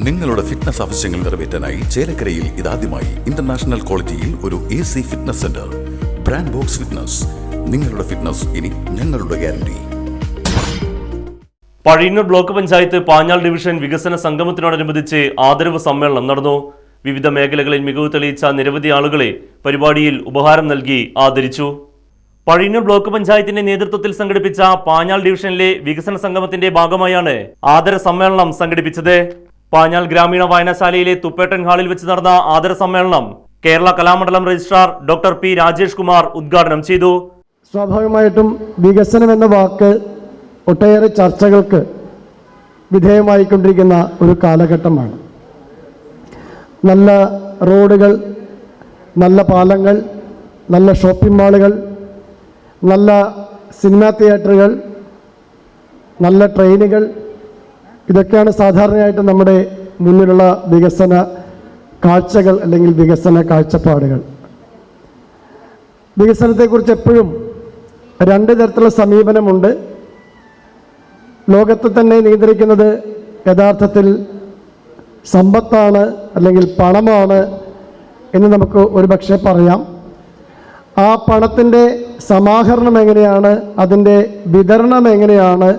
നിങ്ങളുടെ ഫിറ്റ്നസ് ആവശ്യങ്ങൾ നിറവേറ്റാനായി ചേലക്കരയിൽ ഇതാദ്യമായി ഇന്റർനാഷണൽ ക്വാളിറ്റിയിൽ ഒരു AC fitness centre. Brand box fitness. നിങ്ങളുടെ ഫിറ്റ്നസ് ഇനി ഞങ്ങളുടെ guarantee. Pazhayannur block panchayat Panjal division വികസന സംഗമത്തിനോടനുബന്ധിച്ച് ആദരവ് സമ്മേളനം നടന്നു. വിവിധ മേഖലകളിൽ മികവ് തെളിയിച്ച നിരവധി ആളുകളെ പരിപാടിയിൽ ഉപഹാരം നൽകി ആദരിച്ചു. പഴയന്നൂർ ബ്ലോക്ക് പഞ്ചായത്തിന്റെ നേതൃത്വത്തിൽ സംഘടിപ്പിച്ച പാഞ്ഞാൾ ഡിവിഷനിലെ വികസന സംഗമത്തിന്റെ ഭാഗമായാണ് ആദര സമ്മേളനം സംഘടിപ്പിച്ചത്. പാഞ്ഞാൾ ഗ്രാമീണ വായനശാലയിലെ തുപ്പേട്ടൻ ഹാളിൽ വെച്ച് നടന്ന ആദര സമ്മേളനം Kerala Kalamandalam registrar doctor P. Rajesh Kumar ഉദ്ഘാടനം ചെയ്തു. സ്വാഭാവികമായിട്ടും വികസനം എന്ന വാക്ക് ഒട്ടേറെ ചർച്ചകൾക്ക് വിധേയമായിക്കൊണ്ടിരിക്കുന്ന ഒരു കാലഘട്ടമാണ്. നല്ല റോഡുകൾ, നല്ല പാലങ്ങൾ, നല്ല ഷോപ്പിംഗ് മാളുകൾ, നല്ല സിനിമാ തിയേറ്ററുകൾ, നല്ല ട്രെയിനുകൾ, ഇതൊക്കെയാണ് സാധാരണയായിട്ട് നമ്മുടെ മുന്നിലുള്ള വികസന കാഴ്ചകൾ അല്ലെങ്കിൽ വികസന കാഴ്ചപ്പാടുകൾ. വികസനത്തെക്കുറിച്ച് എപ്പോഴും രണ്ട് തരത്തിലുള്ള സമീപനമുണ്ട്. ലോകത്തെ തന്നെ നിയന്ത്രിക്കുന്നത് യഥാർത്ഥത്തിൽ സമ്പത്താണ് അല്ലെങ്കിൽ പണമാണ് എന്ന് നമുക്ക് ഒരുപക്ഷെ പറയാം. ആ പണത്തിൻ്റെ സമാഹരണം എങ്ങനെയാണ്, അതിൻ്റെ വിതരണം എങ്ങനെയാണ്,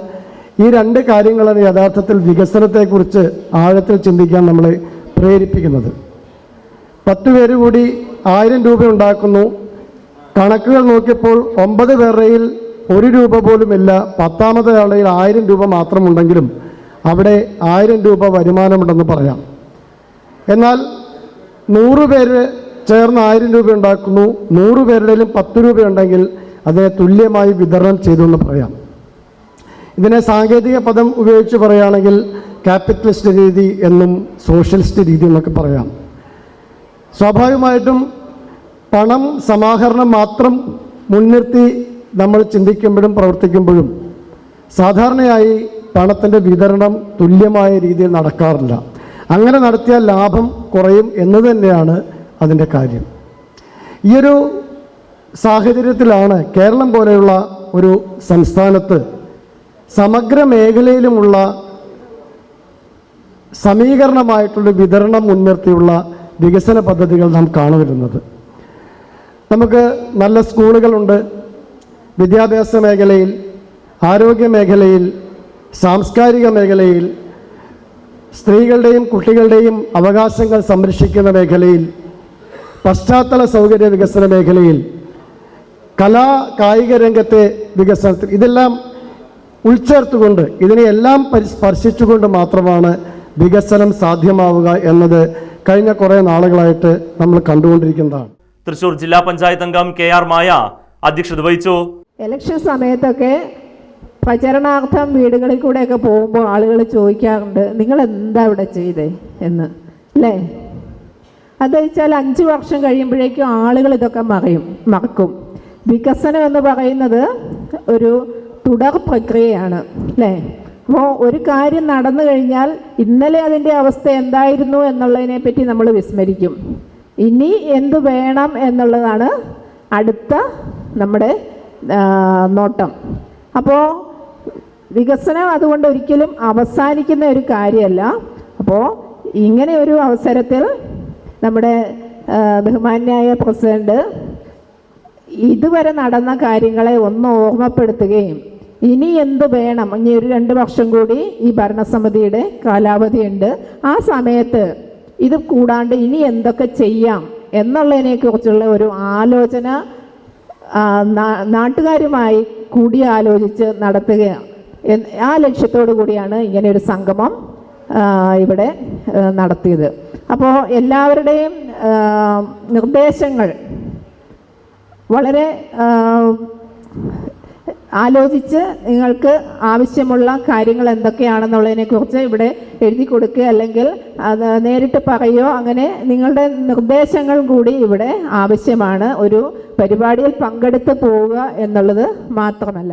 ഈ രണ്ട് കാര്യങ്ങളാണ് യഥാർത്ഥത്തിൽ വികസനത്തെക്കുറിച്ച് ആഴത്തിൽ ചിന്തിക്കാൻ നമ്മളെ പ്രേരിപ്പിക്കുന്നത്. 10 പേര് കൂടി 1000 രൂപ ഉണ്ടാക്കുന്നു. കണക്കുകൾ നോക്കിയപ്പോൾ 9 പേരുടെയിൽ 1 രൂപ പോലുമില്ല. 10ാമത്തെ ആളുടെ 1000 രൂപ മാത്രമുണ്ടെങ്കിലും അവിടെ 1000 രൂപ വരുമാനമുണ്ടെന്ന് പറയാം. എന്നാൽ 100 പേര് ചേർന്ന് 1000 രൂപ ഉണ്ടാക്കുന്നു. 100 പേരുടെയിലും 10 രൂപയുണ്ടെങ്കിൽ അതിനെ തുല്യമായി വിതരണം ചെയ്തു എന്ന് പറയാം. ഇതിനെ സാങ്കേതിക പദം ഉപയോഗിച്ച് പറയുകയാണെങ്കിൽ ക്യാപിറ്റലിസ്റ്റ് രീതി എന്നും സോഷ്യലിസ്റ്റ് രീതി എന്നൊക്കെ പറയാം. സ്വാഭാവികമായിട്ടും പണം സമാഹരണം മാത്രം മുൻനിർത്തി നമ്മൾ ചിന്തിക്കുമ്പോഴും പ്രവർത്തിക്കുമ്പോഴും സാധാരണയായി പണത്തിൻ്റെ വിതരണം തുല്യമായ രീതിയിൽ നടക്കാറില്ല. അങ്ങനെ നടത്തിയാൽ ലാഭം കുറയും എന്ന് തന്നെയാണ് അതിൻ്റെ കാര്യം. ഈയൊരു സാഹചര്യത്തിലാണ് കേരളം പോലെയുള്ള ഒരു സംസ്ഥാനത്ത് സമഗ്ര മേഖലയിലുമുള്ള സമീകരണമായിട്ടുള്ള വിതരണം മുൻനിർത്തിയുള്ള വികസന പദ്ധതികൾ നാം കാണുവരുന്നത്. നമുക്ക് നല്ല സ്കൂളുകളുണ്ട്. വിദ്യാഭ്യാസ മേഖലയിൽ, ആരോഗ്യ മേഖലയിൽ, സാംസ്കാരിക മേഖലയിൽ, സ്ത്രീകളുടെയും കുട്ടികളുടെയും അവകാശങ്ങൾ സംരക്ഷിക്കുന്ന മേഖലയിൽ, പശ്ചാത്തല സൗകര്യ വികസന മേഖലയിൽ, കലാ കായിക രംഗത്തെ വികസനത്തിൽ, ഇതെല്ലാം ഉൾച്ചേർത്തുകൊണ്ട് ഇതിനെയെല്ലാം സ്പർശിച്ചുകൊണ്ട് മാത്രമാണ് വികസനം സാധ്യമാവുക എന്നത് കഴിഞ്ഞ കുറേ നാളുകളായിട്ട് നമ്മൾ കണ്ടുകൊണ്ടിരിക്കുന്നതാണ്. തൃശൂർ ജില്ലാ പഞ്ചായത്ത് അംഗം KR മായ അധ്യക്ഷത വഹിച്ചു. ഇലക്ഷൻ സമയത്തൊക്കെ പ്രചരണാർത്ഥം വീടുകളിൽ കൂടെയൊക്കെ പോകുമ്പോൾ ആളുകൾ ചോദിക്കാറുണ്ട്, നിങ്ങൾ എന്താ ഇവിടെ ചെയ്തേ എന്ന്, അല്ലേ? അത് വെച്ചാൽ 5 വർഷം കഴിയുമ്പോഴേക്കും ആളുകൾ ഇതൊക്കെ മറക്കും. വികസനം എന്ന് പറയുന്നത് ഒരു തുടർ പ്രക്രിയയാണ്, അല്ലേ? അപ്പോൾ ഒരു കാര്യം നടന്നു കഴിഞ്ഞാൽ ഇന്നലെ അതിൻ്റെ അവസ്ഥ എന്തായിരുന്നു എന്നുള്ളതിനെ പറ്റി നമ്മൾ വിസ്മരിക്കും. ഇനി എന്തു വേണം എന്നുള്ളതാണ് അടുത്ത നമ്മുടെ നോട്ടം. അപ്പോൾ വികസനം അതുകൊണ്ട് ഒരിക്കലും അവസാനിക്കുന്ന ഒരു കാര്യമല്ല. അപ്പോൾ ഇങ്ങനെ ഒരു അവസരത്തിൽ നമ്മുടെ ബഹുമാന്യായ പ്രസിഡന്റ് ഇതുവരെ നടന്ന കാര്യങ്ങളെ ഒന്ന് ഓർമ്മപ്പെടുത്തുകയും ഇനി എന്ത് വേണം, ഇനി ഒരു 2 വർഷം കൂടി ഈ ഭരണസമിതിയുടെ കാലാവധിയുണ്ട്, ആ സമയത്ത് ഇത് കൂടാണ്ട് ഇനി എന്തൊക്കെ ചെയ്യാം എന്നുള്ളതിനെക്കുറിച്ചുള്ള ഒരു ആലോചന നാട്ടുകാരുമായി കൂടിയാലോചിച്ച് നടത്തുകയാണ്. ആ ലക്ഷ്യത്തോടു കൂടിയാണ് ഇങ്ങനെ ഒരു സംഗമം ഇവിടെ നടത്തിയത്. അപ്പോൾ എല്ലാവരുടെയും നിർദ്ദേശങ്ങൾ വളരെ ആലോചിച്ച് നിങ്ങൾക്ക് ആവശ്യമുള്ള കാര്യങ്ങൾ എന്തൊക്കെയാണെന്നുള്ളതിനെക്കുറിച്ച് ഇവിടെ എഴുതി കൊടുക്കുക, അല്ലെങ്കിൽ അത് നേരിട്ട് പറയുകയോ, അങ്ങനെ നിങ്ങളുടെ നിർദ്ദേശങ്ങൾ കൂടി ഇവിടെ ആവശ്യമാണ്. ഒരു പരിപാടിയിൽ പങ്കെടുത്ത് പോവുക എന്നുള്ളത് മാത്രമല്ല.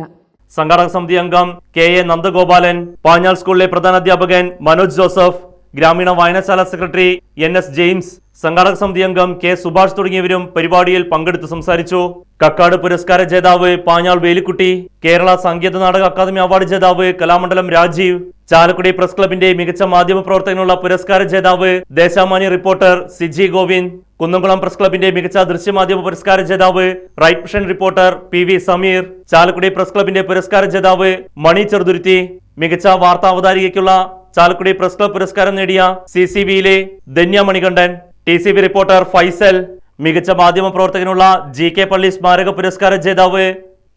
സംഘാടക സമിതി അംഗം KA നന്ദഗോപാലൻ, പാഞ്ഞാൾ സ്കൂളിലെ പ്രധാനാധ്യാപകൻ മനോജ് ജോസഫ്, ഗ്രാമീണ വായനശാല സെക്രട്ടറി NS ജെയിംസ്, സംഘാടക സമിതി അംഗം K സുഭാഷ് തുടങ്ങിയവരും പരിപാടിയിൽ പങ്കെടുത്ത് സംസാരിച്ചു. കക്കാട് പുരസ്കാര ജേതാവ് പാഞ്ഞാൾ വേലിക്കുട്ടി, കേരള സംഗീത നാടക അക്കാദമി അവാർഡ് ജേതാവ് കലാമണ്ഡലം രാജീവ്, ചാലക്കുടി പ്രസ് ക്ലബിന്റെ മികച്ച മാധ്യമ പ്രവർത്തകനുള്ള പുരസ്കാര ജേതാവ് ദേശാമാന്യ റിപ്പോർട്ടർ സിജി ഗോവിന്ദ്, കുന്നംകുളം പ്രസ് ക്ലബിന്റെ മികച്ച ദൃശ്യമാധ്യമ പുരസ്കാര ജേതാവ് Right Vision reporter PV Sameer, Chalakudy press ക്ലബിന്റെ പുരസ്കാര ജേതാവ് മണി ചെറുതുരുത്തി, മികച്ച വാർത്താ അവതാരികയ്ക്കുള്ള ചാലക്കുടി പ്രസ് ക്ലബ് പുരസ്കാരം നേടിയ CCBയിലെ ധന്യ മണികണ്ഠൻ, TCB റിപ്പോർട്ടർ ഫൈസൽ, മികച്ച മാധ്യമ പ്രവർത്തകനുള്ള GK പള്ളി സ്മാരക പുരസ്കാര ജേതാവ്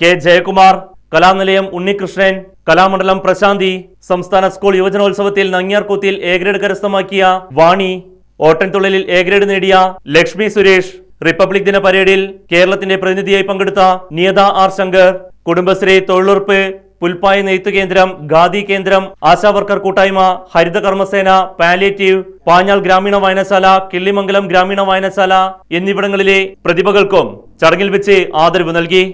K ജയകുമാർ, കലാനിലയം ഉണ്ണികൃഷ്ണൻ, കലാമണ്ഡലം പ്രശാന്തി, സംസ്ഥാന സ്കൂൾ യുവജനോത്സവത്തിൽ നങ്ങ്യാർകൂത്തിൽ A ഗ്രേഡ് കരസ്ഥമാക്കിയ വാണി, ഓട്ടൻതുള്ളലിൽ A ഗ്രേഡ് നേടിയ ലക്ഷ്മി സുരേഷ്, റിപ്പബ്ലിക് ദിന പരേഡിൽ കേരളത്തിന്റെ പ്രതിനിധിയായി പങ്കെടുത്ത നിയത R ശങ്കർ, കുടുംബശ്രീ, തൊഴിലുറപ്പ്, പുൽപ്പായ നെയ്ത്തു കേന്ദ്രം, ഖാദി കേന്ദ്രം, ആശാവർക്കർ കൂട്ടായ്മ, ഹരിത കർമ്മസേന, പാലിയേറ്റീവ്, പാഞ്ഞാൾ ഗ്രാമീണ വായനശാല, കിള്ളിമംഗലം ഗ്രാമീണ വായനശാല എന്നിവിടങ്ങളിലെ പ്രതിഭകൾക്കും ചടങ്ങിൽ വെച്ച് ആദരവ് നൽകി.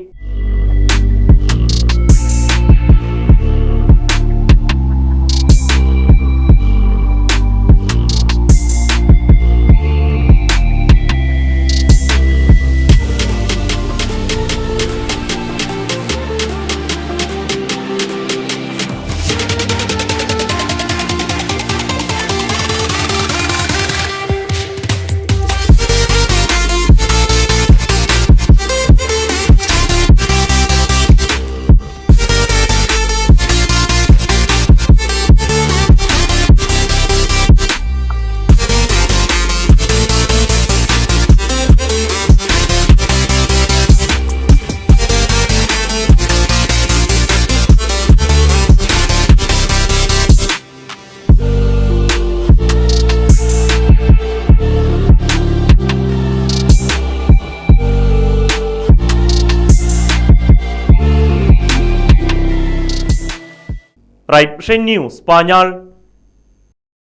Right Vision news Panjal.